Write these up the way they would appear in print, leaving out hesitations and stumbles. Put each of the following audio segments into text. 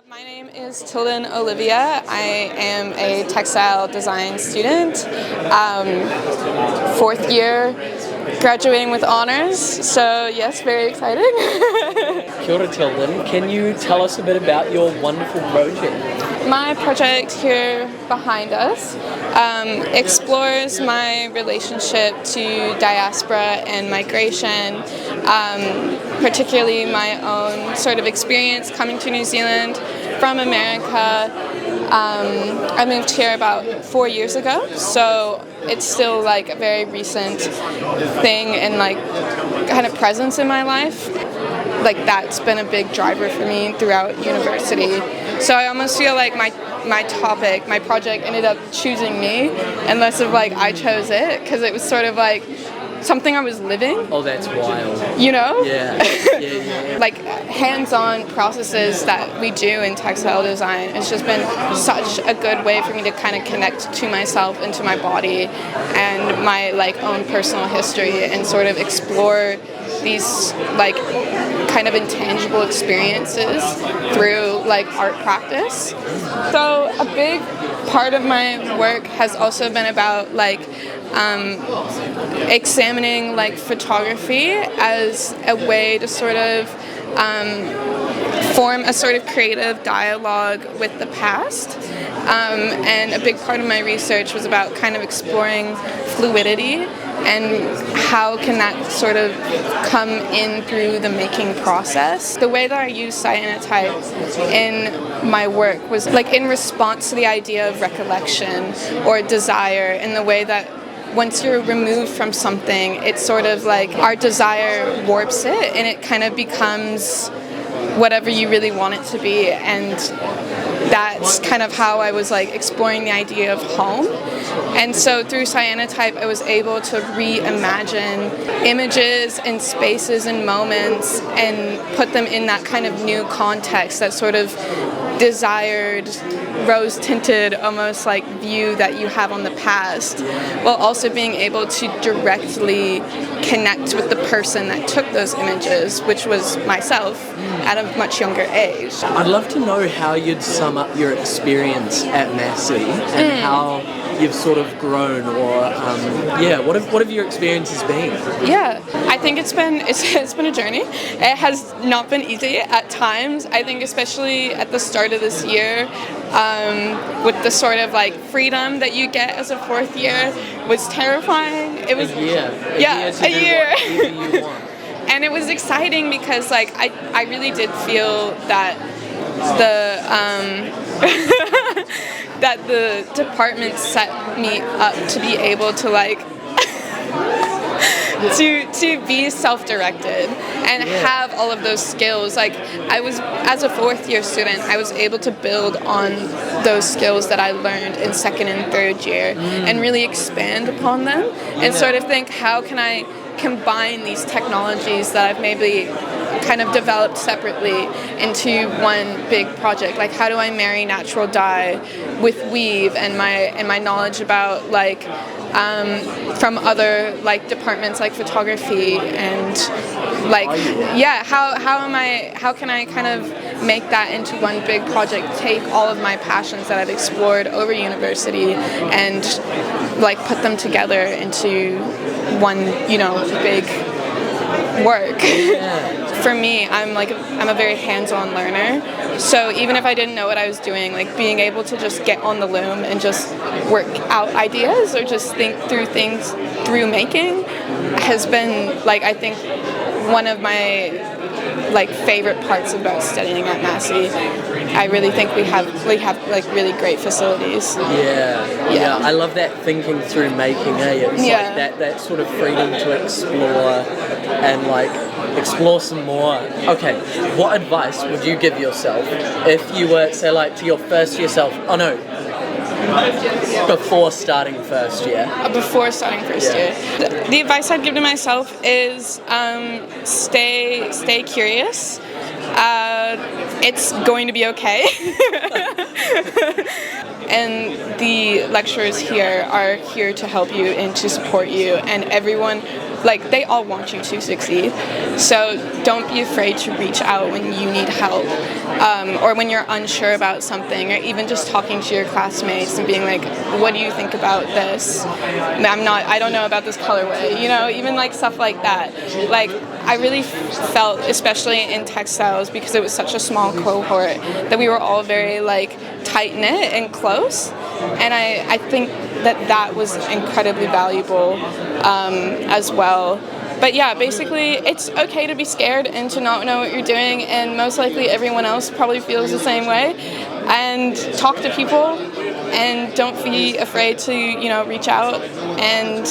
My name is Tilden Olivia. I am a textile design student, fourth year, graduating with honors, so yes, very exciting. Kia ora, Tilden. Can you tell us a bit about your wonderful project? My project here behind us explores my relationship to diaspora and migration, particularly my own sort of experience coming to New Zealand from America. I moved here about 4 years ago, so it's still like a very recent thing and like kind of presence in my life. Like that's been a big driver for me throughout university. So I almost feel like my topic, my project ended up choosing me, and less of like I chose it, because it was sort of like something I was living. Oh, that's wild. You know? Yeah. Like hands-on processes that we do in textile design. It's just been such a good way for me to kind of connect to myself and to my body and my like own personal history and sort of explore these like kind of intangible experiences through like art practice. So a big part of my work has also been about like examining like photography as a way to sort of form a sort of creative dialogue with the past. And a big part of my research was about kind of exploring fluidity and how can that sort of come in through the making process. The way that I use cyanotype in my work was like in response to the idea of recollection or desire, in the way that once you're removed from something, it's sort of like our desire warps it and it kind of becomes whatever you really want it to be. And that's kind of how I was like exploring the idea of home. And so through cyanotype, I was able to reimagine images and spaces and moments and put them in that kind of new context, that sort of desired, rose-tinted, almost like view that you have on the past, while also being able to directly connect with the person that took those images, which was myself at a much younger age. I'd love to know how you'd sum up your experience at Massey and how you've sort of grown, or what have your experiences been? Yeah, I think it's been a journey. It has not been easy at times. I think especially at the start of this year, with the sort of like freedom that you get as a fourth year, was terrifying. It was a year. A year. Whatever you want. And it was exciting because like I really did feel that that the department set me up to be able to like to be self-directed and have all of those skills. Like I was, as a fourth year student, I was able to build on those skills that I learned in second and third year and really expand upon them and sort of think, how can I combine these technologies that I've maybe kind of developed separately into one big project? Like, how do I marry natural dye with weave and my knowledge about like from other like departments like photography, and like how can I kind of make that into one big project, take all of my passions that I've explored over university and like put them together into one, big work. For me, I'm a very hands-on learner, so even if I didn't know what I was doing, like being able to just get on the loom and just work out ideas or just think through things through making has been like, I think, one of my like favorite parts about studying at Massey. I really think we have like really great facilities. Yeah. I love that thinking through making, It's like that sort of freedom to explore and like explore some more. Okay, what advice would you give yourself if you were, say, like to your first year self? Oh no, before starting first year. Before starting first year. The advice I'd give to myself is stay curious. It's going to be okay. And the lecturers here are here to help you and to support you, and everyone like they all want you to succeed. So don't be afraid to reach out when you need help, or when you're unsure about something, or even just talking to your classmates and being like, what do you think about this? I don't know about this colorway, you know, even like stuff like that. Like, I really felt, especially in textiles, because it was such a small cohort, that we were all very like tight-knit and close, and I think that was incredibly valuable as well. But yeah, basically, it's okay to be scared and to not know what you're doing, and most likely everyone else probably feels the same way. And talk to people, and don't be afraid to, you know, reach out. And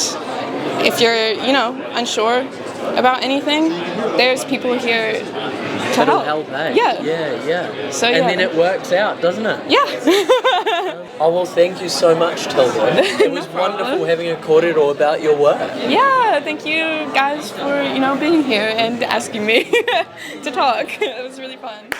if you're, you know, unsure about anything, there's people here to help. Eh? Yeah. So, and then it works out, doesn't it? Yeah. Oh, well, thank you so much, Tilden. It was wonderful having a corridor about your work. Yeah, thank you guys for, you know, being here and asking me to talk. It was really fun.